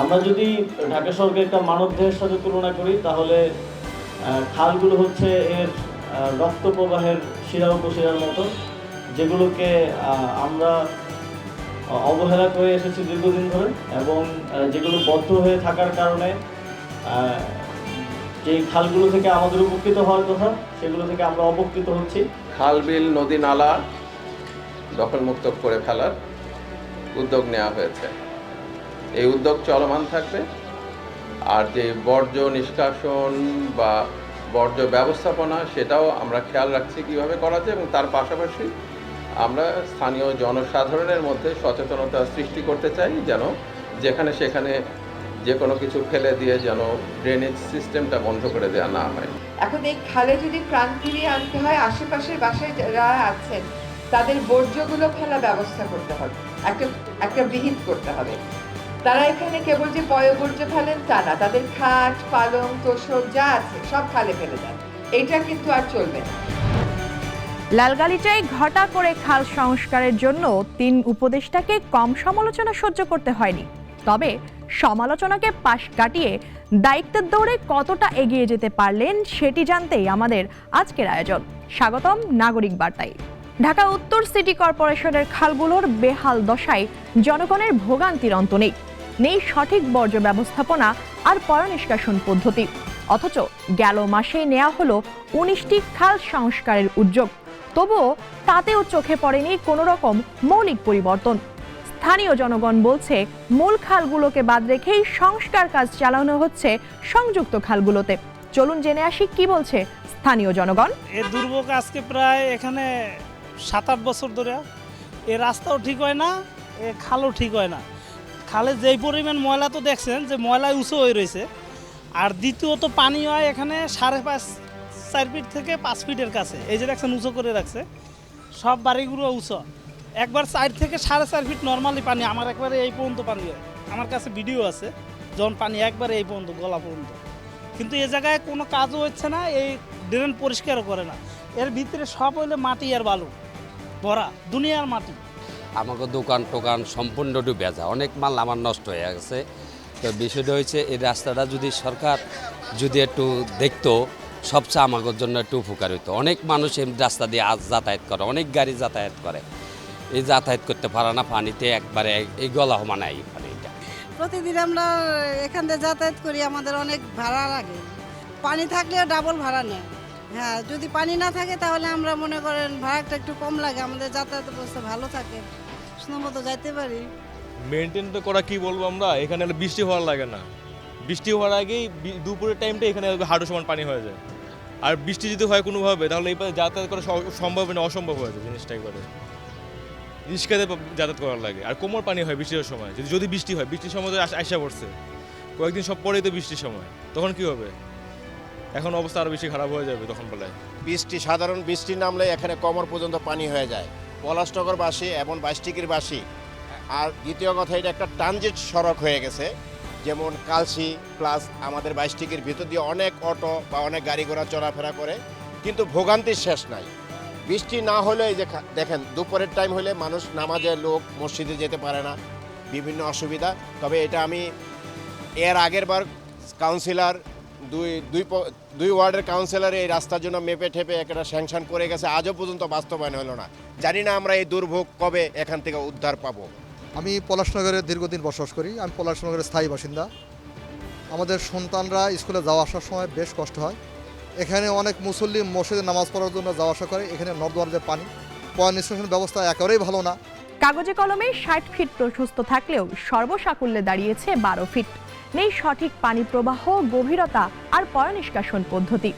আমরা যদি ঢাকা শহরকে একটা মানবদেহের সাথে তুলনা করি তাহলে খালগুলো হচ্ছে এর রক্ত প্রবাহের শিরা উপশিরার মতো, যেগুলোকে আমরা অবহেলা করে এসেছি দীর্ঘদিন ধরে, এবং যেগুলো বদ্ধ হয়ে থাকার কারণে যে খালগুলো থেকে আমাদের উপকৃত হওয়ার কথা সেগুলো থেকে আমরা অবকৃত হচ্ছি। খাল বিল নদী নালা দখলমুক্ত করে ফেলার উদ্যোগ নেওয়া হয়েছে। এই উদ্যোগ চলমান থাকবে। আর যে বর্জ্য নিষ্কাশন বা বর্জ্য ব্যবস্থাপনা সেটাও আমরা খেয়াল রাখছি কীভাবে করা যায়, এবং তার পাশাপাশি আমরা স্থানীয় জনসাধারণের মধ্যে সচেতনতা সৃষ্টি করতে চাই, যেন যেখানে সেখানে যে কোনো কিছু ফেলে দিয়ে যেন ড্রেনেজ সিস্টেমটা বন্ধ করে দেওয়া না হয়। এখন এই খালে যদি প্রাণ ফিরিয়ে আনতে হয়, আশেপাশের বাসায় যারা আছেন তাদের বর্জ্যগুলো ফেলা ব্যবস্থা করতে হবে, একটা বিহিত করতে হবে। তারা এখানে কেবল যে পয়ঃবর্জ্য ফেলেন তা না, তাদের খাট পালং তোষক যা আছে সব খালে ফেলে দেন। এটা কিন্তু আর চলবে না। লালগালিচায় ঘটা করে খাল সংস্কারের জন্য ৩ উপদেষ্টাকে কম সমালোচনা সহ্য করতে হয়নি। তবে সমালোচনাকে পাশ কাটিয়ে দায়িত্বের দৌড়ে কতটা এগিয়ে যেতে পারলেন সেটি জানতেই আমাদের আজকের আয়োজন। স্বাগতম নাগরিক বার্তায়। ঢাকা উত্তর সিটি কর্পোরেশনের খালগুলোর বেহাল দশায় জনগণের ভোগান্তির অন্ত নেই। নেই সঠিক বর্জ্য ব্যবস্থাপনা আর পয়ঃনিষ্কাশন পদ্ধতি। অথচ গেল মাসে নেওয়া হলো ১৯টি খাল সংস্কারের উদ্যোগ। তবুও তাতেও চোখে পড়েনি কোনো রকম মৌলিক পরিবর্তন। স্থানীয় জনগণ বলছে, মূল খালগুলোকে বাদ রেখেই সংস্কার কাজ চালানো হচ্ছে সংযুক্ত খালগুলোতে। চলুন জেনে আসি কি বলছে স্থানীয় জনগণ। এই দুর্ভোগ আজকে প্রায় এখানে ৭-৮ বছর ধরে। এ রাস্তাও ঠিক হয় না, এ খালও ঠিক হয় না। খালে যেই পরিমাণ ময়লা তো দেখছেন যে ময়লায় উঁচু হয়ে রয়েছে। আর দ্বিতীয়ত পানি হয় এখানে 4.5 ফিট থেকে 5 ফিটের কাছে। এই যে দেখছেন উঁচু করে রাখছে, সব বাড়িগুলো উঁচু। একবার 4 থেকে 4.5 ফিট নর্মালি পানি, আমার একবারে এই পর্যন্ত পানি হয়। আমার কাছে ভিডিও আছে যখন পানি একবারে এই পর্যন্ত গলা পর্যন্ত। কিন্তু এ জায়গায় কোনো কাজও হচ্ছে না, এই ড্রেন পরিষ্কারও করে না। এর ভিতরে সব হইলে মাটি আর বালু ভরা, দুনিয়ার মাটি। আমাকে দোকান টোকান সম্পূর্ণ ডুবে যায়, অনেক মাল আমার নষ্ট হয়ে গেছে। তো বিষয়টা হয়েছে এই রাস্তাটা যদি সরকার যদি একটু দেখতো, সবচেয়ে আমাদের জন্য একটু উপকার হইতো। অনেক মানুষ এই রাস্তা দিয়ে আজ যাতায়াত করে, অনেক গাড়ি যাতায়াত করে, এই যাতায়াত করতে পারে না, পানিতে একবারে এই গলা হমা নাই পানিটা। প্রতিদিন আমরা এখান থেকে যাতায়াত করি, আমাদের অনেক ভাড়া লাগে। পানি থাকলেও ডাবল ভাড়া নেয়। হ্যাঁ, যদি পানি না থাকে তাহলে আমরা মনে করেন ভাড়াটা একটু কম লাগে, আমাদের যাতায়াত ব্যবস্থা ভালো থাকে, সময় মতো যাইতে পারি। মেনটেন তো করা কি বলবো আমরা, এখানে বৃষ্টি হওয়ার লাগে না। বৃষ্টি হওয়ার আগেই দুপুরের টাইমটা এখানে হাঁটু সমান পানি হয়ে যায়। আর বৃষ্টি যদি হয় কোনোভাবে, তাহলে এই পাশে যাতায়াত করা সম্ভব না, অসম্ভব হয়ে যায় জিনিসটা। একবারে রিস্কাতে যাতায়াত করার লাগে। আর কোমর পানি হয় বৃষ্টির সময়, যদি বৃষ্টি হয়, বৃষ্টির সময় তো আইসা পড়ছে কয়েকদিন সব পরেই তো বৃষ্টির সময়, তখন কি হবে? এখন অবস্থা আরও বেশি খারাপ হয়ে যাবে তখন বলে। সাধারণ বৃষ্টি নামলে এখানে কোমর পর্যন্ত পানি হয়ে যায়, পলাশনগরবাসী এবং বাইশটিকিরবাসী। আর দ্বিতীয় কথা, এটা একটা ট্রানজিট সড়ক হয়ে গেছে, যেমন কালসি প্লাস আমাদের বাইশটিকির ভিতর দিয়ে অনেক অটো বা অনেক গাড়ি ঘোড়া চলাফেরা করে, কিন্তু ভোগান্তির শেষ নাই। বৃষ্টি না হলে এই যে দেখেন দুপুরের টাইম হলে মানুষ নামাজে লোক মসজিদে যেতে পারে না, বিভিন্ন অসুবিধা। তবে এটা আমি এর আগের বার কাউন্সিলর দুই ওয়ার্ডের কাউন্সিলর এই রাস্তার জন্য মেপে ঠেপে একটা স্যাংশন করে গেছে, আজও পর্যন্ত বাস্তবায়ন হলো না। জানি না আমরা এই দুর্ভোগ কবে এখান থেকে উদ্ধার পাবো। আমি পলাশনগরে দীর্ঘদিন বসবাস করি, আমি পলাশনগরের স্থায়ী বাসিন্দা। আমাদের সন্তানরা স্কুলে যাওয়া আসার সময় বেশ কষ্ট হয়। এখানে অনেক মুসল্লি মসজিদে নামাজ পড়ার জন্য যাওয়া আসা করে। এখানে নর্দমার যে পানি, পয়ঃনিষ্কাশন ব্যবস্থা একেবারেই ভালো না। কাগজে কলমে ৬০ ফিট প্রশস্ত থাকলেও সর্বসাকুল্যে দাঁড়িয়েছে ১২ ফিট। নেই সঠিক পানি প্রবাহ, গভীরতা আর পয়ঃনিষ্কাশন পদ্ধতি।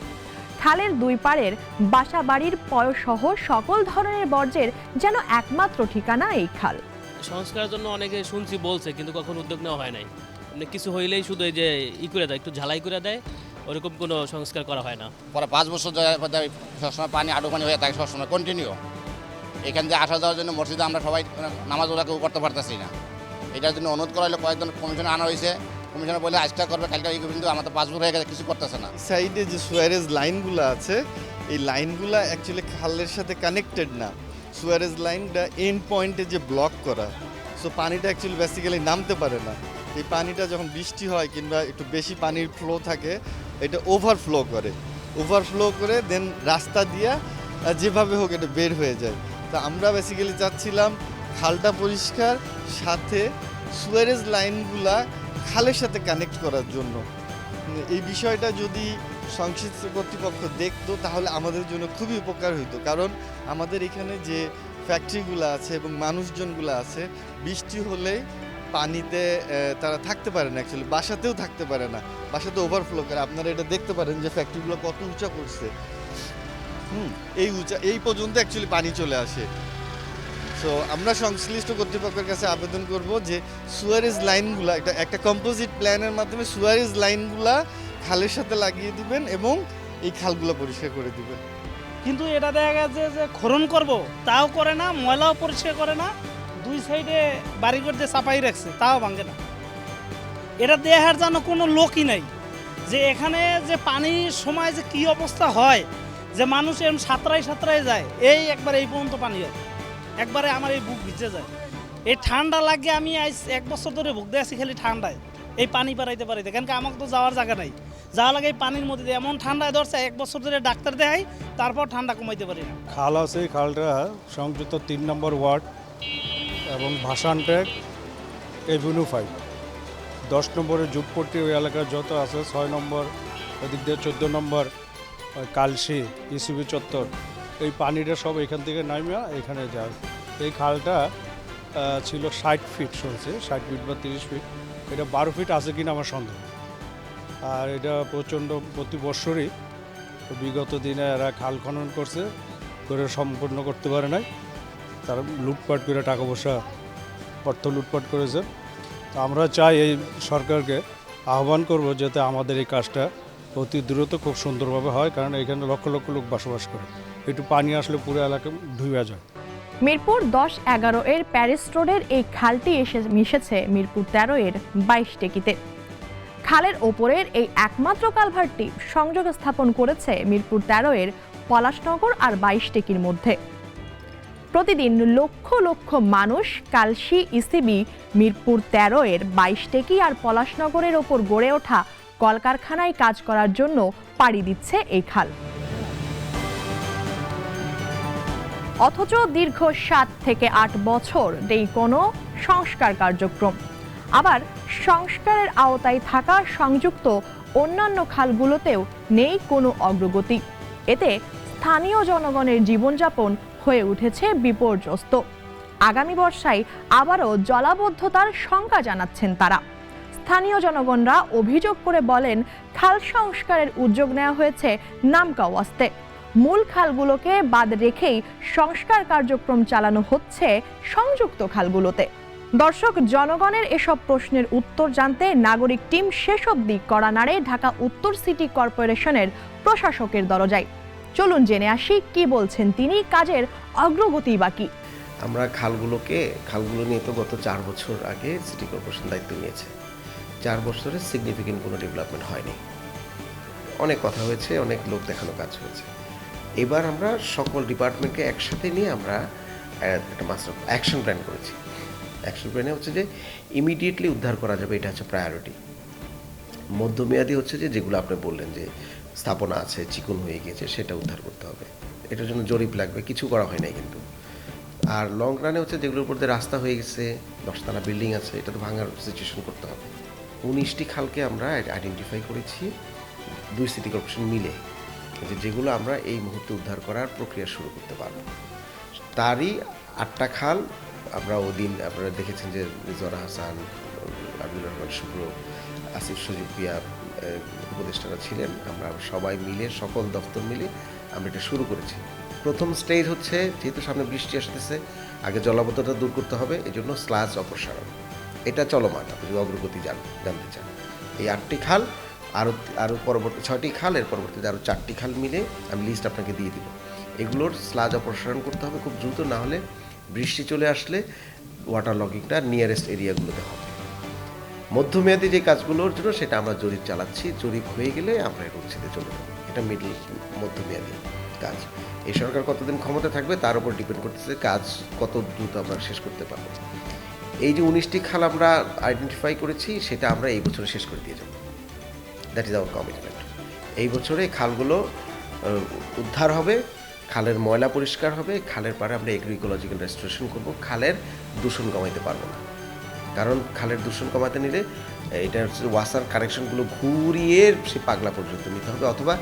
খালের দুই পাড়ের বাসা বাড়ির পয়সহ সকল ধরনের বর্জ্যের যেন একমাত্র ঠিকানা এই খাল। সংস্কারের জন্য অনেকে শুনছি বলছে, কিন্তু কখন উদ্যোগ নেওয়া হয় নাই। মানে কিছু হইলেই শুধু এই যে করে দেয়, একটু ঝালাই করে দেয়, ওরকম কোনো সংস্কার করা হয় না। পরে 5 বছর সবসময় পানি আডু পানি হয়ে থাকে, সবসময় কন্টিনিউ। এখান থেকে আসা যাওয়ার জন্য মসজিদে আমরা সবাই নামাজ ওরা কেউ করতে পারতেছি না। এটার জন্য অনুরোধ করা হলে কয়েকজন কমিশনে আনা হয়েছে, কমিশনে বলে আজটা করবে, কালকে কিন্তু আমাদের 5 বছর হয়ে গেছে, কিছু করতেছে না। সাইডে যে সুয়ারেজ লাইনগুলো আছে, এই লাইনগুলো অ্যাকচুয়ালি খালের সাথে কানেক্টেড না। সুয়ারেজ লাইনটা এন্ড পয়েন্টে যে ব্লক করা, সো পানিটা অ্যাকচুয়ালি বেসিক্যালি নামতে পারে না। এই পানিটা যখন বৃষ্টি হয় কিংবা একটু বেশি পানির ফ্লো থাকে, এটা ওভারফ্লো করে দেন রাস্তা দিয়া যেভাবে হোক এটা বের হয়ে যায়। তা আমরা বেসিক্যালি চাচ্ছিলাম খালটা পরিষ্কার, সাথে সুয়ারেজ লাইনগুলা খালের সাথে কানেক্ট করার জন্য। এই বিষয়টা যদি সংশ্লিষ্ট কর্তৃপক্ষ দেখতো তাহলে আমাদের জন্য খুবই উপকার হইতো, কারণ আমাদের এখানে যে ফ্যাক্টরিগুলো আছে এবং মানুষজনগুলো আছে, বৃষ্টি হলেই পানিতে তারা থাকতে পারে না, অ্যাকচুয়ালি বাসাতেও থাকতে পারে না, বাসাতে ওভারফ্লো করে। আপনারা এটা দেখতে পারেন যে ফ্যাক্টরিগুলো কত উঁচা করছে, এই পর্যন্ত অ্যাকচুয়ালি পানি চলে আসে। সো আমরা সংশ্লিষ্ট কর্তৃপক্ষের কাছে আবেদন করব যে সুয়ারেজ লাইনগুলা একটা কম্পোজিট প্ল্যানের মাধ্যমে সুয়ারেজ লাইনগুলা খালের সাথে লাগিয়ে দিবেন এবং এই খালগুলো পরিষ্কার করে দিবেন। কিন্তু এটা দেখা গেছে যে খনন করব তাও করে না, ময়লাও পরিষ্কার করে না, দুই সাইডে বাড়ি করে দিয়ে চাপাই রাখছে, তাও ভাঙে না। এটা দেখার জন্য কোনো লোকই নাই যে এখানে যে পানির সময় যে কি অবস্থা হয়, যে মানুষ এরকম সাঁতরায় যায়, এই একবার এই পর্যন্ত পানি হয়, একবারে আমার এই বুক ভিজে যায়। এই ঠান্ডা লাগে, আমি আজ 1 বছর ধরে ভুগতে আছি খালি ঠান্ডায়, এই পানি পারাইতে কেন কি আমাকে তো যাওয়ার জায়গা নাই, যাওয়া লাগে এই পানির মধ্যে দিয়ে এমন ঠান্ডায় ধরছে, 1 বছর ধরে ডাক্তার দেখাই, তারপর ঠান্ডা কমাইতে পারি না। খাল আছে, এই খালটা সংযুক্ত 3 নম্বর ওয়ার্ড এবং ভাসান ট্র্যাক এভিনিউ 5, 10 নম্বরের জুটপট্টি ওই এলাকার যত আছে, 6 নম্বর ওদিক দিয়ে 14 নম্বর কালসি ইসিবি চত্বর, এই পানিটা সব এখান থেকে নামিয়া এখানে যায়। এই খালটা ছিল 60 ফিট, শুনছে 60 ফিট বা 30 ফিট, এটা 12 ফিট আছে কিনা আমার সন্দেহ। আর এটা প্রচণ্ড প্রতি বৎসরই বিগত দিনে এরা খাল খনন করছে, করে সম্পূর্ণ করতে পারে নাই, তারা লুটপাট করে টাকা পয়সা অর্থ লুটপাট করেছে। তো আমরা চাই এই সরকারকে আহ্বান করব যাতে আমাদের এই কাজটা অতি দ্রুত খুব সুন্দরভাবে হয়, কারণ এখানে লক্ষ লক্ষ লোক বসবাস করে, একটু পানি আসলে পুরো এলাকা ধুয়ে যায়। মিরপুর 10-11 এর প্যারিস রোডের এই খালটি এসে মিশেছে মিরপুর 13 এর 22 টেকিতে। খালের ওপরের এই একমাত্র কালভার্টটি সংযোগ স্থাপন করেছে মিরপুর 13 এর পলাশনগর আর 22 টেকির মধ্যে। প্রতিদিন লক্ষ লক্ষ মানুষ কালসি ইসিবি মিরপুর 13 এর 22 টেকি আর পলাশনগরের ওপর গড়ে ওঠা কলকারখানায় কাজ করার জন্য পাড়ি দিচ্ছে এই খাল। অথচ দীর্ঘ 7 থেকে 8 বছর নেই কোনো সংস্কার কার্যক্রম। আবার সংস্কারের আওতায় থাকা সংযুক্ত অন্যান্য খালগুলোতেও নেই কোনো অগ্রগতি। এতে স্থানীয় জনগণের জীবনযাপন হয়ে উঠেছে বিপর্যস্ত। আগামী বর্ষায় আবারও জলাবদ্ধতার শঙ্কা জানাচ্ছেন তারা। স্থানীয় জনগণরা অভিযোগ করে বলেন, খাল সংস্কারের উদ্যোগ নেওয়া হয়েছে নামকা ওয়াস্তে, মূল খালগুলোকে বাদ রেখেই সংস্কার কার্যক্রম চালানো হচ্ছে সংযুক্ত খালগুলোতে। দর্শক, জনগণের এসব প্রশ্নের উত্তর জানতে নাগরিক টিম শেষ অবধি কড়া নাড়ে ঢাকা উত্তর সিটি কর্পোরেশনের প্রশাসকের দরজায়। চলুন জেনে আসি কি বলছেন তিনি, কাজের অগ্রগতি বাকি। আমরা খালগুলো নিয়ে তো গত 4 বছর আগে সিটি কর্পোরেশন দায়িত্ব নিয়েছে। 4 বছরে সিগনিফিকেন্ট কোনো ডেভেলপমেন্ট হয়নি। অনেক কথা হয়েছে, অনেক লোক দেখানো কাজ হয়েছে। এবার আমরা সকল ডিপার্টমেন্টকে একসাথে নিয়ে আমরা একটা মাস্টার অ্যাকশন প্ল্যান করেছি। অ্যাকশন প্ল্যানে হচ্ছে যে ইমিডিয়েটলি উদ্ধার করা যাবে, এটা হচ্ছে প্রায়োরিটি। মধ্যমেয়াদী হচ্ছে যে যেগুলো আপনি বললেন যে স্থাপনা আছে চিকন হয়ে গিয়েছে, সেটা উদ্ধার করতে হবে, এটার জন্য জরিপ লাগবে, কিছু করা হয় নাই কিন্তু। আর লং রানে হচ্ছে যেগুলোর উপর দিয়ে রাস্তা হয়ে গেছে, 10তলা বিল্ডিং আছে, এটা তো ভাঙার সিচুয়েশন করতে হবে। 19টি খালকে আমরা আইডেন্টিফাই করেছি 2 সিটি কর্পোরেশন মিলে, যেগুলো আমরা এই মুহূর্তে উদ্ধার করার প্রক্রিয়া শুরু করতে পারবো। তারই 8টা খাল আমরা ওদিন আপনারা দেখেছেন যে রিজওয়ানা হাসান, আব্দুল রহমান শুভ্র, আসিফ সজীব পিয়া উপদেষ্টারা ছিলেন, আমরা সবাই মিলে সকল দপ্তর মিলে আমরা এটা শুরু করেছি। প্রথম স্টেজ হচ্ছে, যেহেতু সামনে বৃষ্টি আসতেছে, আগে জলাবদ্ধতা দূর করতে হবে, এই জন্য স্লাজ অপসারণ, এটা চলমান। আপনি যদি অগ্রগতি জানতে চান, এই 8টি খাল আরও পরবর্তী 6টি খাল, এর পরবর্তীতে আরও 4টি খাল মিলে আমি লিস্ট আপনাকে দিয়ে দিব। এগুলোর স্লাজ অপসারণ করতে হবে খুব দ্রুত, না হলে বৃষ্টি চলে আসলে ওয়াটার লগিংটা নিয়ারেস্ট এরিয়াগুলোতে হবে। মধ্যমেয়াদী যে কাজগুলোর জন্য সেটা আমরা জরিপ চালাচ্ছি, জরিপ হয়ে গেলে আমরা রুচিতে চলে যাবো। এটা মধ্যমেয়াদী কাজ। এই সরকার কতদিন ক্ষমতা থাকবে তার উপর ডিপেন্ড করতেছে কাজ কত দ্রুত আমরা শেষ করতে পারবো। এই যে 19টি খাল আমরা আইডেন্টিফাই করেছি সেটা আমরা এই বছরে শেষ করে দিয়ে যাব। That is our commitment. এই বছরে খালগুলো উদ্ধার হবে, খালের ময়লা পরিষ্কার হবে, খালের পাড়ে আমরা এগ্রোইকোলজিক্যাল রেস্টোরেশন করব। খালের দূষণ কমাইতে পারবো না, কারণ খালের দূষণ কমাতে নিলে এটা হচ্ছে ওয়াসার কানেকশনগুলো ঘুরিয়ে সে পাগলা পর্যন্ত নিতে হবে, অথবা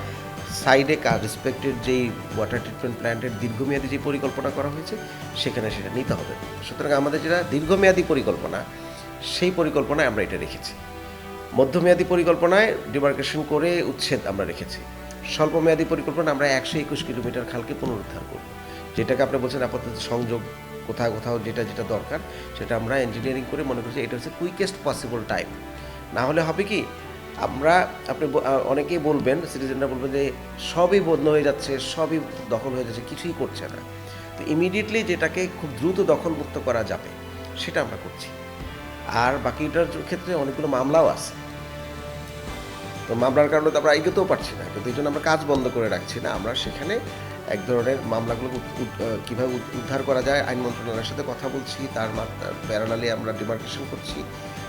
সাইডে রেসপেক্টেড যেই ওয়াটার ট্রিটমেন্ট প্ল্যান্টের দীর্ঘমেয়াদী যে পরিকল্পনা করা হয়েছে সেখানে সেটা নিতে হবে। সুতরাং আমাদের যেটা দীর্ঘমেয়াদী পরিকল্পনা, সেই পরিকল্পনায় আমরা এটা রেখেছি। মধ্যমেয়াদী পরিকল্পনায় ডিমার্কেশন করে উচ্ছেদ আমরা রেখেছি। স্বল্পমেয়াদী পরিকল্পনা আমরা 121 কিলোমিটার খালকে পুনরুদ্ধার করব, যেটাকে আপনি বলছেন আপাতত সংযোগ কোথাও কোথাও যেটা যেটা দরকার সেটা আমরা ইঞ্জিনিয়ারিং করে মনে করছি এটা হচ্ছে কুইকেস্ট পসিবল টাইম। না হলে হবে কি, আমরা আপনি অনেকেই বলবেন, সিটিজেনরা বলবেন যে সবই বন্ধ হয়ে যাচ্ছে, সবই দখল হয়ে যাচ্ছে, কিছুই করছে না। তো ইমিডিয়েটলি যেটাকে খুব দ্রুত দখলমুক্ত করা যাবে সেটা আমরা করছি। আর বাকিটার ক্ষেত্রে অনেকগুলো মামলাও আছে, তো মামলার কারণে তো আমরা এগোতেও পারছি না, কিন্তু এই জন্য আমরা কাজ বন্ধ করে রাখছি না। আমরা সেখানে এক ধরনের মামলাগুলো কীভাবে উদ্ধার করা যায় আইন মন্ত্রণালয়ের সাথে কথা বলছি, তার প্যারালালি আমরা ডিমার্কেশন করছি,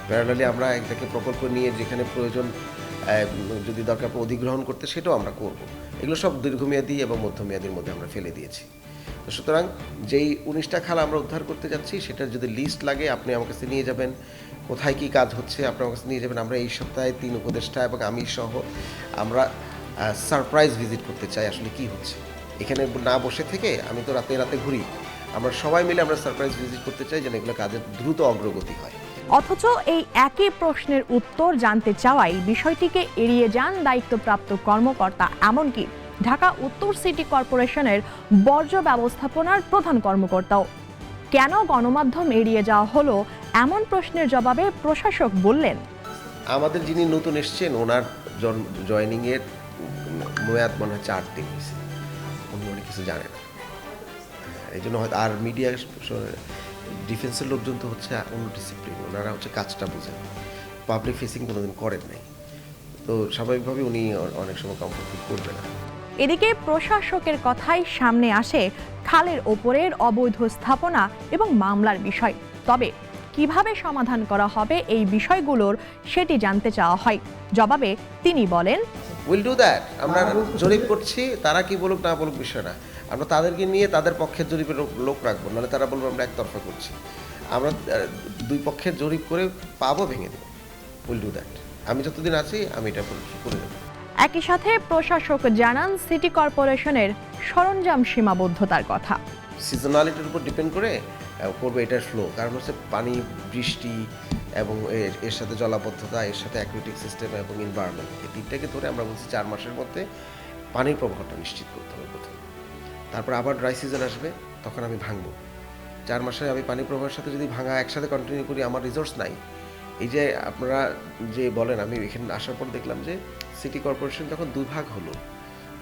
প্যারালালি আমরা একটাকে প্রকল্প নিয়ে যেখানে প্রয়োজন যদি দরকার অধিগ্রহণ করতে সেটাও আমরা করব। এগুলো সব দীর্ঘমেয়াদী এবং মধ্যমেয়াদীর মধ্যে আমরা ফেলে দিয়েছি। তো সুতরাং যেই 19টা খাল আমরা উদ্ধার করতে যাচ্ছি সেটার যদি লিস্ট লাগে আপনি আমার কাছে নিয়ে যাবেন, কোথায় কী কাজ হচ্ছে আপনার কাছে নিয়ে যাবেন। আমরা এই সপ্তাহে 3 উপদেষ্টা এবং আমি সহ আমরা সারপ্রাইজ ভিজিট করতে চাই আসলে কি হচ্ছে। এখানে না বসে থেকে আমি তো রাতে রাতে ঘুরি, আমরা সবাই মিলে আমরা সারপ্রাইজ ভিজিট করতে চাই যেন এগুলো কাজের দ্রুত অগ্রগতি হয়। অথচ এই একই প্রশ্নের উত্তর জানতে চাওয়ায় বিষয়টিকে এড়িয়ে যান দায়িত্বপ্রাপ্ত কর্মকর্তা, এমনকি ঢাকা উত্তর সিটি কর্পোরেশনের বর্জ্য ব্যবস্থাপনার প্রধান কর্মকর্তাও। কেন গণমাধ্যম এড়িয়ে যাওয়া হলো এমন প্রশ্নের জবাবে প্রশাসক বললেন, আমাদের যিনি নতুন এসছেন ওনার জয়েনিংয়ের মেয়াদ মনে হয় 4 দিন হয়েছে, উনি অনেক কিছু জানেন না, এই জন্য হয়তো। আর মিডিয়া ডিফেন্সের লোকজন তো হচ্ছে অন্য ডিসিপ্লিন, ওনারা হচ্ছে কাজটা বুঝেন, পাবলিক ফেসিং কোনোদিন করেন নাই, তো স্বাভাবিকভাবে উনি অনেক সময় কমফোর্ট ফিল করবে না। এদিকে প্রশাসকের কথাই সামনে আসে খালের ওপরের অবৈধ স্থাপনা এবং মামলার বিষয়। তবে কিভাবে সমাধান করা হবে এই বিষয়গুলোর সেটি জানতে চাওয়া হয়। জবাবে তিনি বলেন, উইল ডু দ্যাট। আমরা জরিপ করছি, তারা কি বলুক না বলুক বিষয় না, আমরা তাদেরকে নিয়ে তাদের পক্ষের জরিপের লোক রাখবো, নাহলে তারা বলবো আমরা একতরফা করছি। আমরা 2 পক্ষের জরিপ করে পাবো, ভেঙে দেবো। Will do that. আমি যতদিন আছি আমি এটা করে দেবো। একই সাথে প্রশাসক জানান সিটি কর্পোরেশনের সরঞ্জাম সীমাবদ্ধতার কথা। সিজনালিটির উপর ডিপেন্ড করে করবে এটার ফ্লো, কারণ হচ্ছে পানি, বৃষ্টি এবং এর সাথে জলাবদ্ধতা, এর সাথে অ্যাকুইটিক সিস্টেম এবং এনভায়রনমেন্ট, এই 3টাকে ধরে আমরা বলছি 4 মাসের মধ্যে পানির প্রবাহটা নিশ্চিত করতে হবে প্রথমে। তারপর আবার ড্রাই সিজন আসবে, তখন আমি ভাঙবো। 4 মাসে আমি পানি প্রবাহের সাথে যদি ভাঙা একসাথে কন্টিনিউ করি, আমার রিসোর্স নাই। এই যে আপনারা যে বলেন, আমি এখানে আসার পর দেখলাম যে সিটি কর্পোরেশন যখন 2 ভাগ হলো,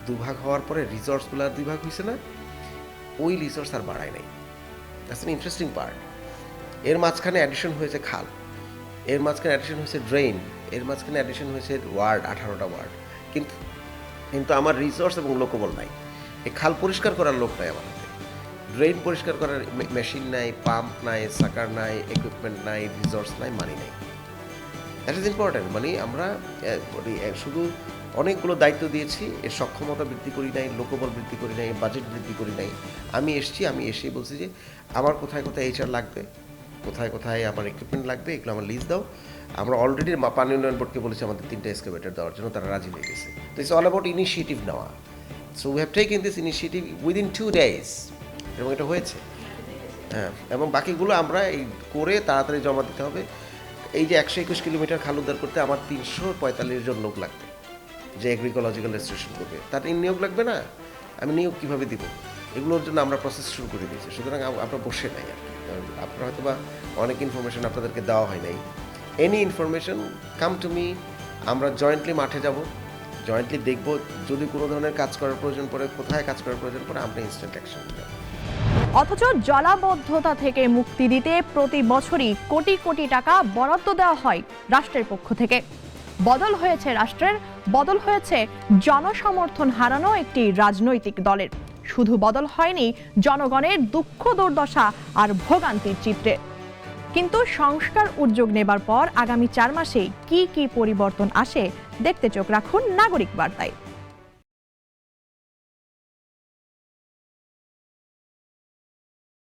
2 ভাগ হওয়ার পরে রিসোর্সগুলো আর 2 ভাগ হয়েছে না, ওই রিসোর্স আর বাড়ায় নাই। That's an interesting part. এর মাঝখানে অ্যাডিশন হয়েছে খাল, এর মাঝখানে অ্যাডিশন হয়েছে ড্রেন, এর মাঝখানে অ্যাডিশন হয়েছে ওয়ার্ড, 18টা ওয়ার্ড, কিন্তু আমার রিসোর্স এবং লোকবল নাই। এই খাল পরিষ্কার করার লোক নাই আমার হাতে, ড্রেন পরিষ্কার করার মেশিন নাই, পাম্প নাই, সাকার নাই, ইকুইপমেন্ট নাই, রিসোর্স নাই, মানি নাই। That is important. মানে আমরা শুধু অনেকগুলো দায়িত্ব দিয়েছি, এর সক্ষমতা বৃদ্ধি করি নাই, লোকবল বৃদ্ধি করি নাই, বাজেট বৃদ্ধি করি নাই। আমি এসেই বলছি যে আমার কোথায় কোথায় HR লাগবে, কোথায় কোথায় আমার ইকুইপমেন্ট লাগবে, এগুলো আমার লিস্ট দাও। আমরা অলরেডি পানি উন্নয়ন বোর্ডকে বলেছি আমাদের 3টা এক্সকাভেটর দেওয়ার জন্য, তারা রাজি হয়ে গেছে। তো ইটস অল অ্যাবাউট ইনিশিয়েটিভ নেওয়া। So we have taken this initiative within 2 days, এবং এটা হয়েছে। হ্যাঁ, এবং বাকিগুলো আমরা এই করে তাড়াতাড়ি জমা দিতে হবে। এই যে 121 কিলোমিটার খাল উদ্ধার করতে আমার 345 জন লোক লাগবে, যে এগ্রিকোলজিক্যাল রেজিস্ট্রেশন করবে, তার নিয়োগ লাগবে না। আমি নিয়োগ কীভাবে দিব, এগুলোর জন্য আমরা প্রসেস শুরু করে দিয়েছি। সুতরাং আমরা বসে নাই আর কি, কারণ আপনারা হয়তো বা অনেক ইনফরমেশন আপনাদেরকে দেওয়া হয় নাই। Any information come to me, আমরা জয়েন্টলি মাঠে যাব, জয়েন্টলি দেখব, যদি কোনো ধরনের কাজ করার প্রয়োজন পড়ে, কোথায় কাজ করার প্রয়োজন পড়ে, আমরা ইনস্ট্যান্ট অ্যাকশন নেব। অথচ জলাবদ্ধতা থেকে মুক্তি দিতে প্রতি বছরই কোটি কোটি টাকা বরাদ্দ দেওয়া হয় রাষ্ট্রের পক্ষ থেকে। বদল হয়েছে রাষ্ট্রের, বদল হয়েছে জনসমর্থন হারানো একটি রাজনৈতিক দলের। শুধু বদল হয়নি জনগণের দুঃখ দুর্দশা আর ভোগান্তির চিত্রে। কিন্তু সংস্কার উদ্যোগ নেবার পর আগামী 4 মাসে কি কি পরিবর্তন আসে দেখতে চোখ রাখুন নাগরিক বার্তায়।